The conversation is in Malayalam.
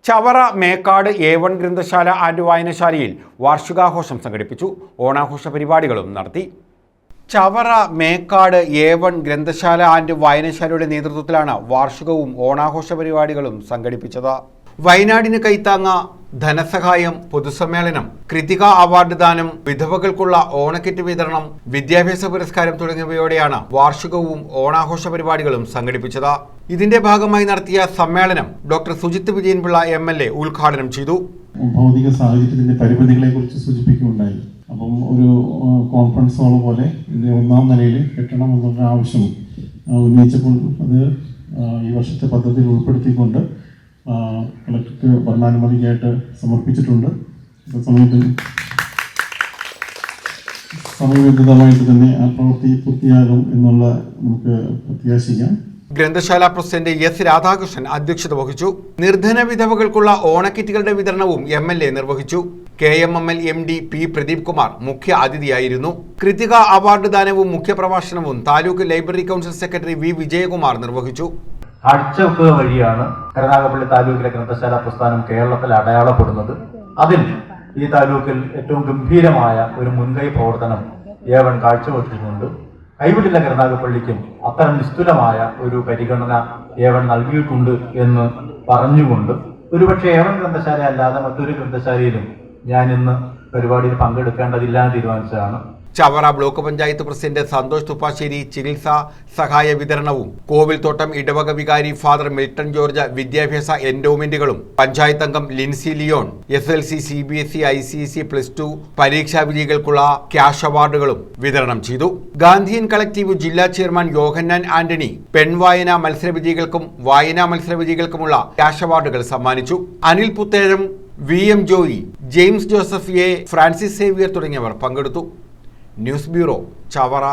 ചവറ മേക്കാട് A1 ഗ്രന്ഥശാല ആൻഡ് വായനശാലയിൽ വാർഷികാഘോഷം സംഘടിപ്പിച്ചു. ഓണാഘോഷ പരിപാടികളും നടത്തി. ചവറ മേക്കാട് A1 ഗ്രന്ഥശാല ആൻഡ് വായനശാലയുടെ നേതൃത്വത്തിലാണ് വാർഷികവും ഓണാഘോഷ പരിപാടികളും സംഘടിപ്പിച്ചത്. വയനാടിന് കൈത്താങ്ങ, ധനസഹായം, പൊതുസമ്മേളനം, കൃതിക അവാർഡ് ദാനം, വിധവകൾക്കുള്ള ഓണക്കിറ്റ് വിതരണം, വിദ്യാഭ്യാസ പുരസ്കാരം തുടങ്ങിയവയോടെയാണ് വാർഷികവും ഓണാഘോഷ പരിപാടികളും സംഘടിപ്പിച്ചത്. ഇതിന്റെ ഭാഗമായി നടത്തിയ സമ്മേളനം ഡോക്ടർ സുജിത് വിജയൻപിള്ള MLA ഉദ്ഘാടനം ചെയ്തു. ഭൗതിക സാഹചര്യത്തിന്റെ പരിമിതികളെ കുറിച്ച് സൂചിപ്പിക്കുകയുണ്ടായി. അപ്പം ഒരു കോൺഫറൻസ് ഹാൾ പോലെ ഇതിന്റെ ഒന്നാം നിലയിൽ കെട്ടണമെന്നുള്ള ആവശ്യം ഉന്നയിച്ചപ്പോൾ അത് ഈ വർഷത്തെ പദ്ധതിയിൽ ഉൾപ്പെടുത്തിക്കൊണ്ട് കളക്ടർക്ക് ഭരണാനുമതിക്കായിട്ട് സമർപ്പിച്ചിട്ടുണ്ട്. സമയബന്ധിതമായിട്ട് തന്നെ ആ പ്രവൃത്തി പൂർത്തിയാകും എന്നുള്ള നമുക്ക് പ്രത്യാശിക്കാം. ഗ്രന്ഥശാല പ്രസിഡന്റ് S. രാധാകൃഷ്ണൻ അധ്യക്ഷത വഹിച്ചു. നിർധന വിധവകൾക്കുള്ള ഓണക്കിറ്റുകളുടെ വിതരണവും MLA നിർവഹിച്ചു. KMML MD P. Pradeep Kumar മുഖ്യ അതിഥിയായിരുന്നു. കൃതിക അവാർഡ് ദാനവും മുഖ്യപ്രഭാഷണവും taluk library council secretary V. Vijayakumar നിർവഹിച്ചു. കാഴ്ചവെക്കുക വഴിയാണ് കരുനാഗപ്പള്ളി താലൂക്കിലെ ഗ്രന്ഥശാല പ്രസ്ഥാനം കേരളത്തിൽ അടയാളപ്പെടുന്നത്. അതിൽ ഈ താലൂക്കിൽ ഏറ്റവും ഗംഭീരമായ ഒരു മുൻകൈ പ്രവർത്തനം A1 കാഴ്ചവെച്ചിട്ടുണ്ട്. കൈവിടില്ല കരുനാഗപ്പള്ളിക്കും അത്തരം നിസ്തുലമായ ഒരു പരിഗണന A1 നൽകിയിട്ടുണ്ട് എന്ന് പറഞ്ഞുകൊണ്ട് ഒരുപക്ഷെ A1 ഗ്രന്ഥശാല അല്ലാതെ മറ്റൊരു ഗ്രന്ഥശാലയിലും ഞാൻ ഇന്ന് പരിപാടിയിൽ പങ്കെടുക്കേണ്ടതില്ല എന്ന് തീരുമാനിച്ചതാണ്. ചവറ ബ്ലോക്ക് പഞ്ചായത്ത് പ്രസിഡന്റ് സന്തോഷ് തുപ്പാശ്ശേരി ചികിത്സാ സഹായ വിതരണവും, കോവിൽത്തോട്ടം ഇടവക വികാരി ഫാദർ മിൽട്ടൺ ജോർജ് വിദ്യാഭ്യാസ എൻഡോമെന്റുകളും, പഞ്ചായത്ത് അംഗം Lincy Leon SLC, CBSE, ICSE +2 പരീക്ഷാ വിജയികൾക്കുള്ള ക്യാഷ് അവാർഡുകളും വിതരണം ചെയ്തു. ഗാന്ധിയൻ കളക്ടീവ് ജില്ലാ ചെയർമാൻ യോഹന്നാൻ ആന്റണി പെൺവായന മത്സര വിജയികൾക്കും വായനാ മത്സര വിജയികൾക്കുമുള്ള ക്യാഷ് അവാർഡുകൾ സമ്മാനിച്ചു. അനിൽ പുത്തേഴം, VM ജോയി, ജെയിംസ് ജോസഫ് A, ഫ്രാൻസിസ് സേവിയർ തുടങ്ങിയവർ പങ്കെടുത്തു. News bureau, Chavara.